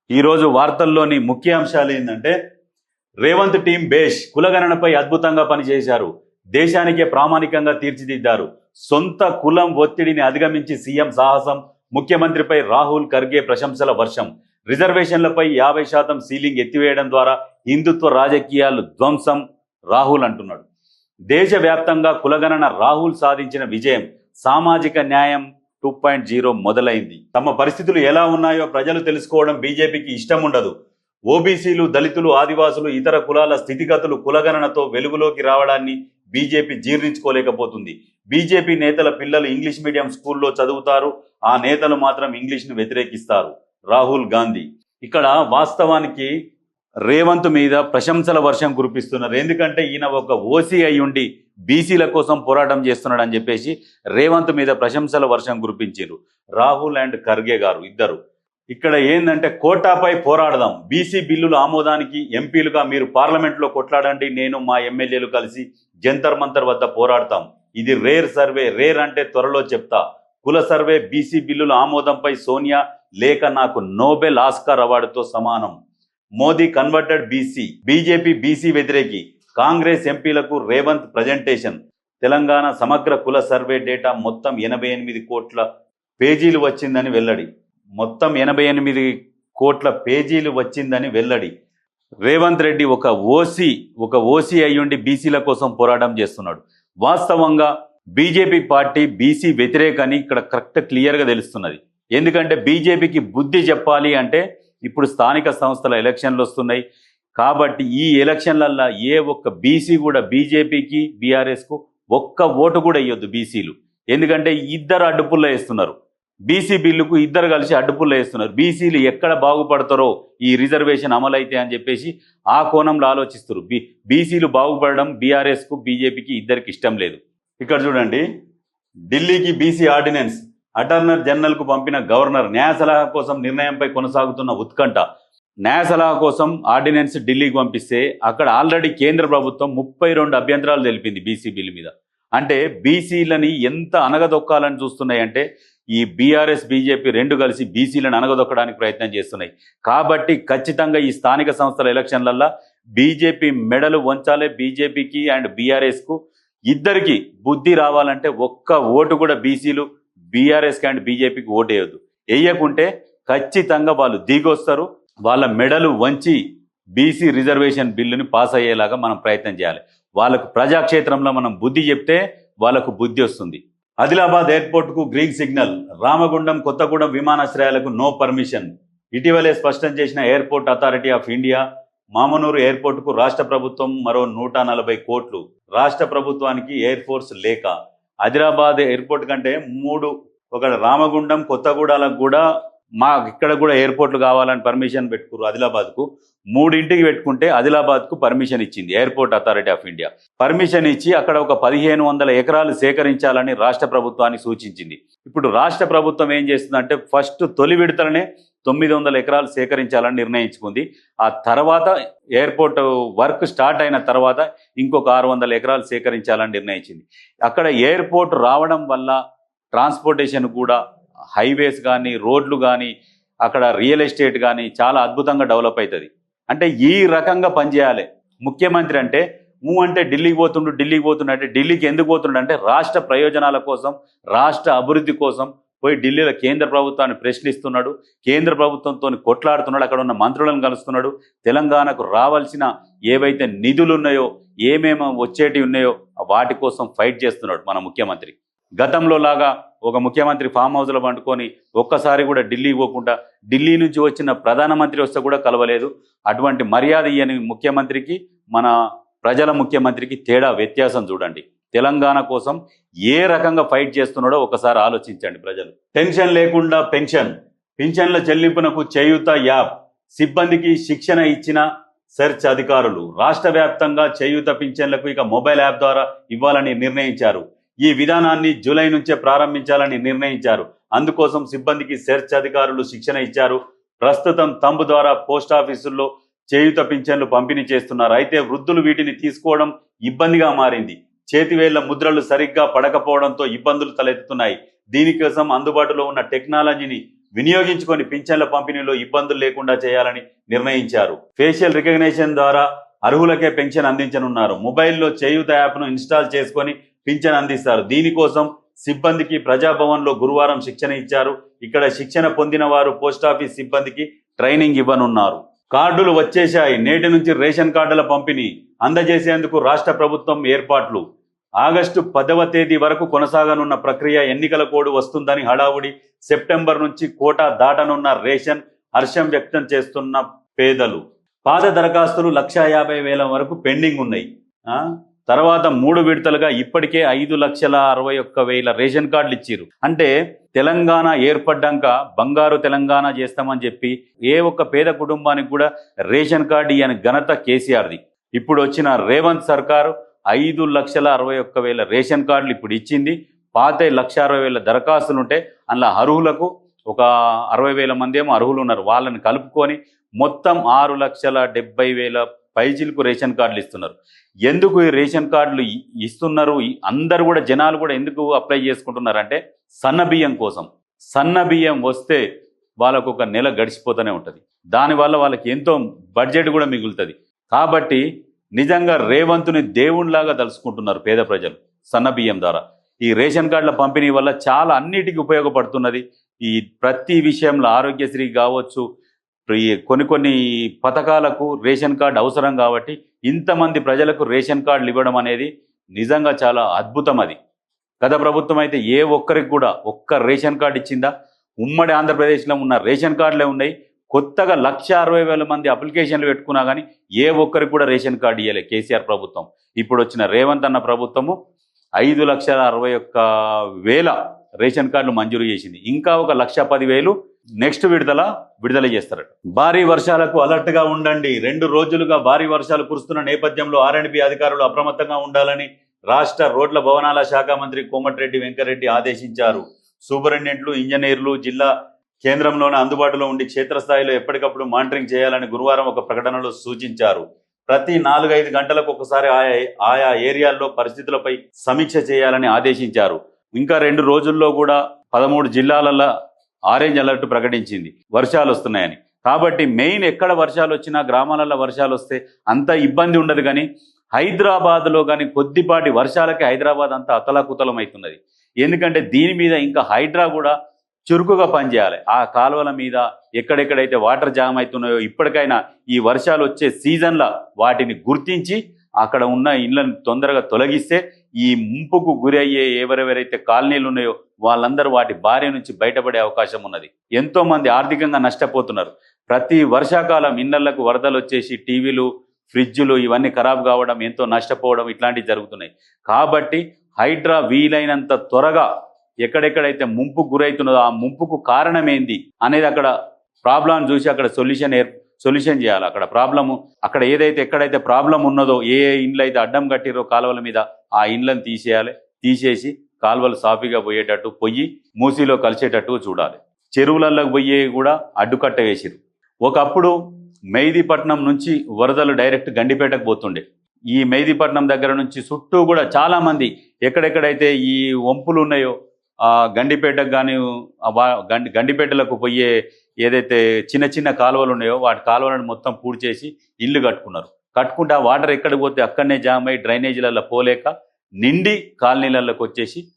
ఈరోజు వార్తల్లోని ముఖ్య అంశాలు ఏంటంటే రేవంత్ టీం బేష్ కులగణనపై అద్భుతంగా పనిచేశారు. దేశానికే ప్రామాణికంగా తీర్చిదిద్దారు. సొంత కులం ఒత్తిడిని అధిగమించి సీఎం సాహసం. ముఖ్యమంత్రిపై రాహుల్ ఖర్గే ప్రశంసల వర్షం. రిజర్వేషన్లపై 50% సీలింగ్ ఎత్తివేయడం ద్వారా హిందుత్వ రాజకీయాలు ధ్వంసం రాహుల్ అంటున్నాడు. దేశవ్యాప్తంగా కులగణన రాహుల్ సాధించిన విజయం. సామాజిక న్యాయం 2.0 మొదలైంది. తమ పరిస్థితులు ఎలా ఉన్నాయో ప్రజలు తెలుసుకోవడం బీజేపీకి ఇష్టం ఉండదు. ఓబీసీలు, దళితులు, ఆదివాసులు, ఇతర కులాల స్థితిగతులు కులగణనతో వెలుగులోకి రావడాన్ని బీజేపీ జీర్ణించుకోలేకపోతుంది. బీజేపీ నేతల పిల్లలు ఇంగ్లీష్ మీడియం స్కూల్లో చదువుతారు. ఆ నేతలు మాత్రం ఇంగ్లీష్ను వ్యతిరేకిస్తారు. రాహుల్ గాంధీ ఇక్కడ వాస్తవానికి రేవంత్ మీద ప్రశంసల వర్షం కురిపిస్తున్నారు. ఎందుకంటే ఈయన ఒక ఓసీ అయి ఉండి బీసీల కోసం పోరాటం చేస్తున్నాడు అని చెప్పేసి రేవంత్ మీద ప్రశంసల వర్షం కురిపించారు రాహుల్ అండ్ ఖర్గే గారు ఇద్దరు. ఇక్కడ ఏంటంటే కోటాపై పోరాడదాం, బీసీ బిల్లుల ఆమోదానికి ఎంపీలుగా మీరు పార్లమెంట్లో కొట్లాడండి, నేను మా ఎమ్మెల్యేలు కలిసి జంతర్ మంతర్ వద్ద పోరాడతాం. ఇది రేర్ సర్వే, రేర్ అంటే త్వరలో చెప్తా. కుల సర్వే బీసీ బిల్లుల ఆమోదంపై సోనియా లేఖ నాకు నోబెల్ ఆస్కార్ అవార్డుతో సమానం. Modi converted BC. BJP BC వ్యతిరేకి. కాంగ్రెస్ ఎంపీలకు రేవంత్ ప్రజెంటేషన్. తెలంగాణ సమగ్ర కుల సర్వే డేటా మొత్తం 88 కోట్ల పేజీలు వచ్చిందని వెల్లడి. మొత్తం 88 కోట్ల పేజీలు వచ్చిందని వెల్లడి. రేవంత్ రెడ్డి ఒక ఓసీ అయ్యుండి బీసీల కోసం పోరాటం చేస్తున్నాడు. వాస్తవంగా బీజేపీ పార్టీ బీసీ వ్యతిరేకని ఇక్కడ కరెక్ట్ క్లియర్గా తెలుస్తున్నది. ఎందుకంటే బీజేపీకి బుద్ధి చెప్పాలి అంటే ఇప్పుడు స్థానిక సంస్థల ఎలక్షన్లు వస్తున్నాయి కాబట్టి ఈ ఎలక్షన్లల్లో ఏ ఒక్క బీసీ కూడా బీజేపీకి బీఆర్ఎస్కు ఒక్క ఓటు కూడా ఇవ్వద్దు బీసీలు. ఎందుకంటే ఇద్దరు అడ్డుపుల్ల వేస్తున్నారు. బీసీ బిల్లుకు ఇద్దరు కలిసి అడ్డుపుల్ల వేస్తున్నారు. బీసీలు ఎక్కడ బాగుపడతారో ఈ రిజర్వేషన్ అమలైతే అని చెప్పేసి ఆ కోణంలో ఆలోచిస్తారు. బీసీలు బాగుపడడం బీఆర్ఎస్కు బీజేపీకి ఇద్దరికి ఇష్టం లేదు. ఇక్కడ చూడండి, ఢిల్లీకి బీసీ ఆర్డినెన్స్. అటార్నర్ జనరల్కు పంపిన గవర్నర్. న్యాయ సలహా కోసం నిర్ణయంపై కొనసాగుతున్న ఉత్కంఠ. న్యాయ సలహా కోసం ఆర్డినెన్స్ ఢిల్లీకి పంపిస్తే అక్కడ ఆల్రెడీ కేంద్ర ప్రభుత్వం 32 అభ్యంతరాలు తెలిపింది బీసీ బిల్లు మీద. అంటే బీసీలని ఎంత అనగదొక్కాలని చూస్తున్నాయంటే ఈ బీఆర్ఎస్ బీజేపీ రెండు కలిసి బీసీలను అనగదొక్కడానికి ప్రయత్నం చేస్తున్నాయి. కాబట్టి ఖచ్చితంగా ఈ స్థానిక సంస్థల ఎలక్షన్లల్లో బీజేపీ మెడలు వంచాలే. బీజేపీకి అండ్ బీఆర్ఎస్కు ఇద్దరికి బుద్ధి రావాలంటే ఒక్క ఓటు కూడా బీసీలు బీఆర్ఎస్కి అండ్ బీజేపీకి ఓటు వేయొద్దు. వేయకుంటే ఖచ్చితంగా వాళ్ళు దిగొస్తారు. వాళ్ళ మెడలు వంచి బీసీ రిజర్వేషన్ బిల్లుని పాస్ అయ్యేలాగా మనం ప్రయత్నం చేయాలి. వాళ్ళకు ప్రజాక్షేత్రంలో మనం బుద్ధి చెప్తే వాళ్ళకు బుద్ధి వస్తుంది. ఆదిలాబాద్ ఎయిర్పోర్ట్కు గ్రీన్ సిగ్నల్. రామగుండం, కొత్తగూడెం విమానాశ్రయాలకు నో పర్మిషన్. ఇటీవలే స్పష్టం చేసిన airport authority of India. Mamnoor ఎయిర్పోర్టుకు రాష్ట్ర ప్రభుత్వం మరో 140 కోట్లు. రాష్ట్ర ప్రభుత్వానికి ఎయిర్ ఫోర్స్ లేక. ఆదిలాబాద్ ఎయిర్పోర్ట్ కంటే 3 ఒక రామగుండం, కొత్తగూడెలకు కూడా ఇక్కడ కూడా ఎయిర్పోర్ట్లు కావాలని పర్మిషన్ పెట్టుకున్నారు. ఆదిలాబాద్కు 3 పెట్టుకుంటే ఆదిలాబాద్కు పర్మిషన్ ఇచ్చింది airport authority of India. Permission ఇచ్చి అక్కడ ఒక 1500 ఎకరాలు సేకరించాలని రాష్ట్ర ప్రభుత్వానికి సూచించింది. ఇప్పుడు రాష్ట్ర ప్రభుత్వం ఏం చేస్తుందంటే ఫస్ట్ తొలి విడతలనే 900 ఎకరాలు సేకరించాలని నిర్ణయించుకుంది. ఆ తర్వాత ఎయిర్పోర్ట్ వర్క్ స్టార్ట్ అయిన తర్వాత ఇంకొక 600 ఎకరాలు సేకరించాలని నిర్ణయించింది. అక్కడ ఎయిర్పోర్ట్ రావడం వల్ల ట్రాన్స్పోర్టేషన్ కూడా హైవేస్ కానీ రోడ్లు కానీ అక్కడ రియల్ ఎస్టేట్ కానీ చాలా అద్భుతంగా డెవలప్ అవుతుంది. అంటే ఈ రకంగా పనిచేయాలి ముఖ్యమంత్రి. అంటే అంటే ఢిల్లీకి పోతుండు అంటే ఢిల్లీకి ఎందుకు పోతుండు అంటే రాష్ట్ర ప్రయోజనాల కోసం, రాష్ట్ర అభివృద్ధి కోసం పోయి ఢిల్లీలో కేంద్ర ప్రభుత్వాన్ని ప్రశ్నిస్తున్నాడు. కేంద్ర ప్రభుత్వంతో కొట్లాడుతున్నాడు. అక్కడ ఉన్న మంత్రులను కలుస్తున్నాడు. తెలంగాణకు రావాల్సిన ఏవైతే నిధులు ఉన్నాయో, ఏమేమో వచ్చేటివి ఉన్నాయో వాటి కోసం ఫైట్ చేస్తున్నాడు మన ముఖ్యమంత్రి. గతంలో లాగా ఒక ముఖ్యమంత్రి ఫామ్ హౌస్లో పండుకొని ఒక్కసారి కూడా ఢిల్లీకి పోకుండా ఢిల్లీ నుంచి వచ్చిన ప్రధానమంత్రి వస్తే కూడా కలవలేదు. అటువంటి మర్యాద ఇయ్యని ముఖ్యమంత్రికి మన ప్రజల ముఖ్యమంత్రికి తేడా వ్యత్యాసం చూడండి. తెలంగాణ కోసం ఏ రకంగా ఫైట్ చేస్తున్నాడో ఒకసారి ఆలోచించండి ప్రజలు. టెన్షన్ లేకుండా పింఛన్ల చెల్లింపునకు చేయూత యాప్. సిబ్బందికి శిక్షణ ఇచ్చిన సెర్చ్ అధికారులు. రాష్ట్ర వ్యాప్తంగా చేయూత పింఛన్లకు ఇక మొబైల్ యాప్ ద్వారా ఇవ్వాలని నిర్ణయించారు. ఈ విధానాన్ని జూలై నుంచే ప్రారంభించాలని నిర్ణయించారు. అందుకోసం సిబ్బందికి సెర్చ్ అధికారులు శిక్షణ ఇచ్చారు. ప్రస్తుతం తంబు ద్వారా పోస్టాఫీసుల్లో చేయూత పింఛన్లు పంపిణీ చేస్తున్నారు. అయితే వృద్ధులు వీటిని తీసుకోవడం ఇబ్బందిగా మారింది. చేతివేళ్ల ముద్రలు సరిగ్గా పడకపోవడంతో ఇబ్బందులు తలెత్తుతున్నాయి. దీనికోసం అందుబాటులో ఉన్న టెక్నాలజీని వినియోగించుకొని పింఛన్ల పంపిణీలో ఇబ్బందులు లేకుండా చేయాలని నిర్ణయించారు. ఫేషియల్ రికగ్నిషన్ ద్వారా అర్హులకే పెన్షన్ అందించనున్నారు. మొబైల్లో చేయూత యాప్ను ఇన్స్టాల్ చేసుకొని పింఛన్ అందిస్తారు. దీనికోసం సిబ్బందికి ప్రజాభవన్లో గురువారం శిక్షణ ఇచ్చారు. ఇక్కడ శిక్షణ పొందిన వారు పోస్టాఫీస్ సిబ్బందికి ట్రైనింగ్ ఇవ్వనున్నారు. కార్డులు వచ్చేశాయి. నేటి నుంచి రేషన్ కార్డుల పంపిణీ అందజేసేందుకు రాష్ట్ర ప్రభుత్వం ఏర్పాట్లు. ఆగస్టు 10వ తేదీ వరకు కొనసాగనున్న ప్రక్రియ. ఎన్నికల కోడ్ వస్తుందని హడావుడి. సెప్టెంబర్ నుంచి కోటా దాటనున్న రేషన్. హర్షం వ్యక్తం చేస్తున్న పేదలు. పాత దరఖాస్తులు 1,50,000 వరకు పెండింగ్ ఉన్నాయి. తర్వాత 3 విడతలుగా ఇప్పటికే 5,61,000 రేషన్ కార్డులు ఇచ్చిర్రు. అంటే తెలంగాణ ఏర్పడ్డాక బంగారు తెలంగాణ చేస్తామని చెప్పి ఏ ఒక్క పేద కుటుంబానికి కూడా రేషన్ కార్డు ఇయ్యని ఘనత కేసీఆర్ది. ఇప్పుడు వచ్చిన రేవంత్ సర్కారు 5,61,000 రేషన్ కార్డులు ఇప్పుడు ఇచ్చింది. పాత 1,60,000 దరఖాస్తులు ఉంటే అందులో అర్హులకు ఒక 60,000 మంది ఏమో అర్హులు ఉన్నారు. వాళ్ళని కలుపుకొని మొత్తం 6,70,000 పైచిలకు రేషన్ కార్డులు ఇస్తున్నారు. ఎందుకు ఈ రేషన్ కార్డులు ఇస్తున్నారు? అందరు కూడా జనాలు కూడా ఎందుకు అప్లై చేసుకుంటున్నారంటే సన్న బియ్యం కోసం. సన్న బియ్యం వస్తే వాళ్ళకు ఒక నెల గడిచిపోతూనే ఉంటుంది. దానివల్ల వాళ్ళకి ఎంతో బడ్జెట్ కూడా మిగులుతుంది. కాబట్టి నిజంగా రేవంత్ని దేవునిలాగా తలుచుకుంటున్నారు పేద ప్రజలు సన్న బియ్యం ద్వారా. ఈ రేషన్ కార్డుల పంపిణీ వల్ల చాలా అన్నిటికీ ఉపయోగపడుతున్నది. ఈ ప్రతి విషయంలో ఆరోగ్యశ్రీ కావచ్చు, కొన్ని పథకాలకు రేషన్ కార్డు అవసరం. కాబట్టి ఇంతమంది ప్రజలకు రేషన్ కార్డులు ఇవ్వడం అనేది నిజంగా చాలా అద్భుతం. అది గత ప్రభుత్వం అయితే ఏ ఒక్కరికి కూడా ఒక్క రేషన్ కార్డు ఇచ్చిందా? ఉమ్మడి ఆంధ్రప్రదేశ్లో ఉన్న రేషన్ కార్డులే ఉన్నాయి. కొత్తగా 1,60,000 మంది అప్లికేషన్లు పెట్టుకున్నా కానీ ఏ ఒక్కరికి కూడా రేషన్ కార్డు ఇవ్వలే కేసీఆర్ ప్రభుత్వం. ఇప్పుడు వచ్చిన రేవంత్ అన్న ప్రభుత్వము 5,61,000 రేషన్ కార్డులు మంజూరు చేసింది. ఇంకా ఒక 1,10,000 నెక్స్ట్ విడుదల చేస్తారట. భారీ వర్షాలకు అలర్ట్ గా ఉండండి. 2 రోజులుగా భారీ వర్షాలు కురుస్తున్న నేపథ్యంలో ఆర్ఎండ్బి అధికారులు అప్రమత్తంగా ఉండాలని రాష్ట్ర రోడ్ల భవనాల శాఖ మంత్రి కోమటిరెడ్డి వెంకటరెడ్డి ఆదేశించారు. సూపరింటెండెంట్లు, ఇంజనీర్లు జిల్లా కేంద్రంలోనే అందుబాటులో ఉండి క్షేత్రస్థాయిలో ఎప్పటికప్పుడు మానిటరింగ్ చేయాలని గురువారం ఒక ప్రకటనలో సూచించారు. ప్రతి 4-5 గంటలకు ఒకసారి ఆయా ఏరియాల్లో పరిస్థితులపై సమీక్ష చేయాలని ఆదేశించారు. ఇంకా 2 రోజుల్లో కూడా 13 జిల్లాలలో ఆరెంజ్ అలర్ట్ ప్రకటించింది వర్షాలు వస్తున్నాయని. కాబట్టి మెయిన్ ఎక్కడ వర్షాలు వచ్చినా గ్రామాలలో వర్షాలు వస్తే అంత ఇబ్బంది ఉండదు. కానీ హైదరాబాద్లో కానీ కొద్దిపాటి వర్షాలకి హైదరాబాద్ అంతా అతలాకుతలం అవుతున్నది. ఎందుకంటే దీని మీద ఇంకా హైడ్రా కూడా చురుకుగా పనిచేయాలి. ఆ కాలువల మీద ఎక్కడెక్కడైతే వాటర్ జామ్ అవుతున్నాయో ఇప్పటికైనా ఈ వర్షాలు వచ్చే సీజన్లో వాటిని గుర్తించి అక్కడ ఉన్న ఇళ్లను తొందరగా తొలగిస్తే ఈ ముంపుకు గురి అయ్యే ఎవరెవరైతే కాలనీలు ఉన్నాయో వాళ్ళందరూ వాటి బారి నుంచి బయటపడే అవకాశం ఉన్నది. ఎంతో మంది ఆర్థికంగా నష్టపోతున్నారు. ప్రతి వర్షాకాలం ఇళ్లకు వరదలు వచ్చేసి టీవీలు, ఫ్రిడ్జ్లు ఇవన్నీ ఖరాబ్ కావడం, ఎంతో నష్టపోవడం ఇట్లాంటివి జరుగుతున్నాయి. కాబట్టి హైడ్రా వీలైనంత త్వరగా ఎక్కడెక్కడైతే ముంపుకు గురవుతున్నదో ఆ ముంపుకు కారణం ఏంది అనేది అక్కడ ప్రాబ్లం చూసి అక్కడ సొల్యూషన్ చేయాలి. అక్కడ ప్రాబ్లము అక్కడ ఎక్కడైతే ప్రాబ్లం ఉన్నదో ఏ ఇండ్లు అయితే అడ్డం కట్టిరో కాలువల మీద ఆ ఇండ్లను తీసేసి కాలువలు సాఫీగా పోయేటట్టు పొయ్యి మూసీలో కలిసేటట్టు చూడాలి. చెరువులకు పోయే కూడా అడ్డుకట్ట వేసిరు. ఒకప్పుడు మెహదీపట్నం నుంచి వరదలు డైరెక్ట్ గండిపేటకు పోతుండే. ఈ మెహదీపట్నం దగ్గర నుంచి చుట్టూ కూడా చాలా మంది ఎక్కడెక్కడైతే ఈ వంపులు ఉన్నాయో ఆ గండిపేటకు కానీ గండిపేటలకు పోయే ఏదైతే చిన్న చిన్న కాలువలు ఉన్నాయో వాటి కాలువలను మొత్తం పూర్తి చేసి ఇల్లు కట్టుకుంటే ఆ వాటర్ ఎక్కడికి పోతే అక్కడనే జామ్ అయ్యి డ్రైనేజీలలో పోలేక నిండి కాలనీలలోకి వచ్చేసి